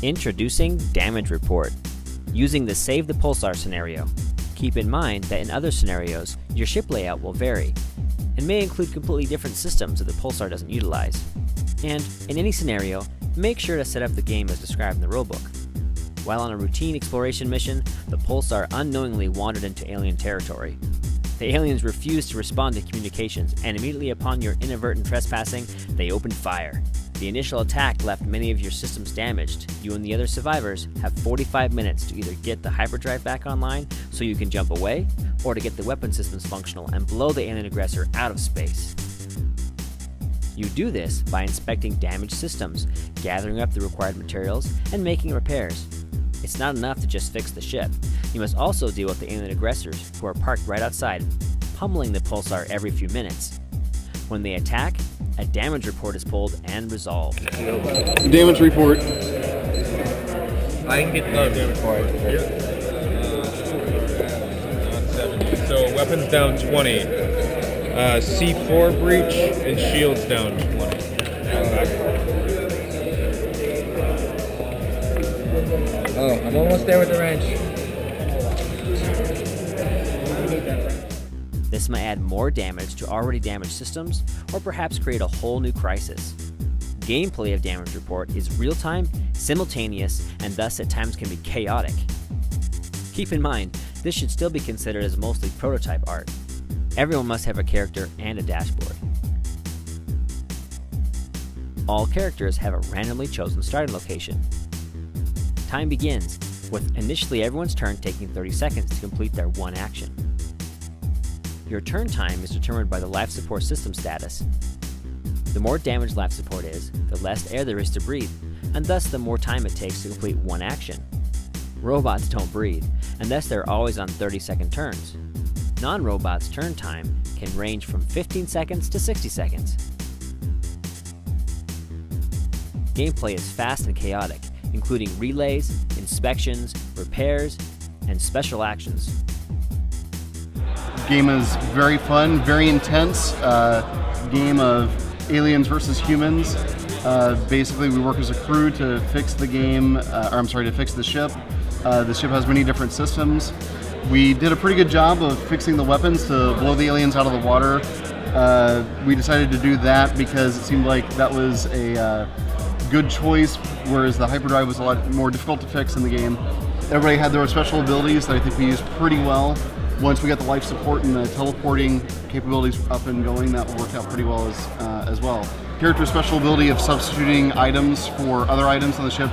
Introducing Damage Report. Using the Save the Pulsar scenario. Keep in mind that in other scenarios, your ship layout will vary, and may include completely different systems that the Pulsar doesn't utilize. And, in any scenario, make sure to set up the game as described in the rulebook. While on a routine exploration mission, the Pulsar unknowingly wandered into alien territory. The aliens refused to respond to communications, and immediately upon your inadvertent trespassing, they opened fire. The initial attack left many of your systems damaged. You and the other survivors have 45 minutes to either get the hyperdrive back online so you can jump away, or to get the weapon systems functional and blow the alien aggressor out of space. You do this by inspecting damaged systems, gathering up the required materials, and making repairs. It's not enough to just fix the ship. You must also deal with the alien aggressors who are parked right outside, pummeling the Pulsar every few minutes. When they attack, a damage report is pulled and resolved. Damage report. I can get the damage report. So weapons down 20. C4 breach and shields down 20. Oh, I'm almost there with the wrench. This may add more damage to already damaged systems, or perhaps create a whole new crisis. Gameplay of Damage Report is real-time, simultaneous, and thus at times can be chaotic. Keep in mind, this should still be considered as mostly prototype art. Everyone must have a character and a dashboard. All characters have a randomly chosen starting location. Time begins, with initially everyone's turn taking 30 seconds to complete their one action. Your turn time is determined by the life support system status. The more damaged life support is, the less air there is to breathe, and thus the more time it takes to complete one action. Robots don't breathe, and thus they're always on 30-second turns. Non-robots' turn time can range from 15 seconds to 60 seconds. Gameplay is fast and chaotic, including relays, inspections, repairs, and special actions. Game is very fun, very intense. Game of aliens versus humans. Basically, we work as a crew to fix the game, to fix the ship. The ship has many different systems. We did a pretty good job of fixing the weapons to blow the aliens out of the water. We decided to do that because it seemed like that was a good choice, whereas the hyperdrive was a lot more difficult to fix in the game. Everybody had their special abilities that I think we used pretty well. Once we got the life support and the teleporting capabilities up and going, that worked out pretty well as well. Character special ability of substituting items for other items on the ship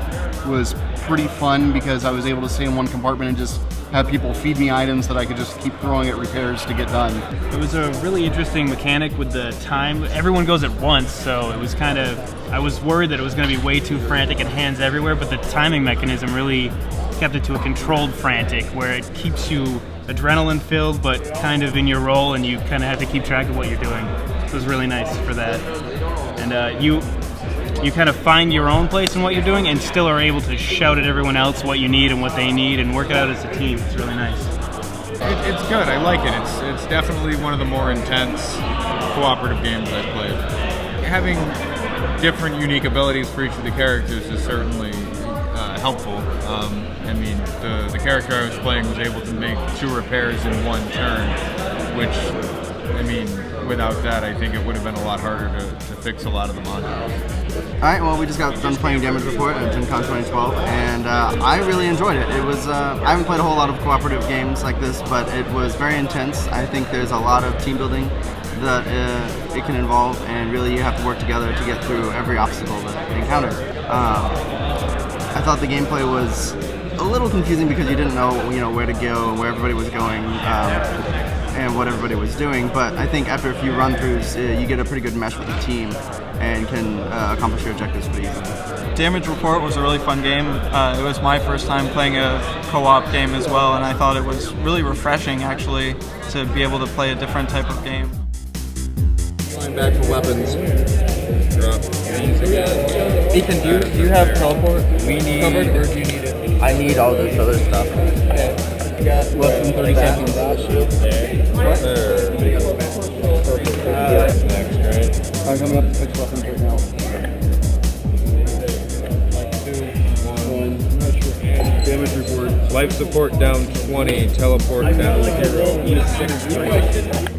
was pretty fun because I was able to stay in one compartment and just have people feed me items that I could just keep throwing at repairs to get done. It was a really interesting mechanic with the time. Everyone goes at once, so it was I was worried that it was going to be way too frantic and hands everywhere, but the timing mechanism really kept it to a controlled frantic where it keeps you adrenaline filled but kind of in your role, and you kind of have to keep track of what you're doing. It was really nice for that. And you kind of find your own place in what you're doing and still are able to shout at everyone else what you need and what they need and work it out as a team. It's really nice. It's good. I like it. It's definitely one of the more intense cooperative games I've played. Having different unique abilities for each of the characters is certainly helpful. I mean, the character I was playing was able to make 2 repairs in one turn, which, I mean, without that, I think it would have been a lot harder to fix a lot of the modules. Alright, well, we just got done playing Damage Report at Gen Con 2012, and I really enjoyed it. It was, I haven't played a whole lot of cooperative games like this, but it was very intense. I think there's a lot of team building that it can involve, and really you have to work together to get through every obstacle that you encounter. I thought the gameplay was a little confusing because you didn't know, where to go and where everybody was going. And what everybody was doing, but I think after a few run-throughs, you get a pretty good mesh with the team and can accomplish your objectives pretty easily. Damage Report was a really fun game. It was my first time playing a co-op game as well, and I thought it was really refreshing, actually, to be able to play a different type of game. Going back for weapons. Drop these again. Ethan, do you have teleport covered, or do you need it? I need all this other stuff. Okay. You got less than 30 seconds. There. Next, right? I'm coming up to 6 weapons right now. 2, 1. Life support down 20, teleport down 0.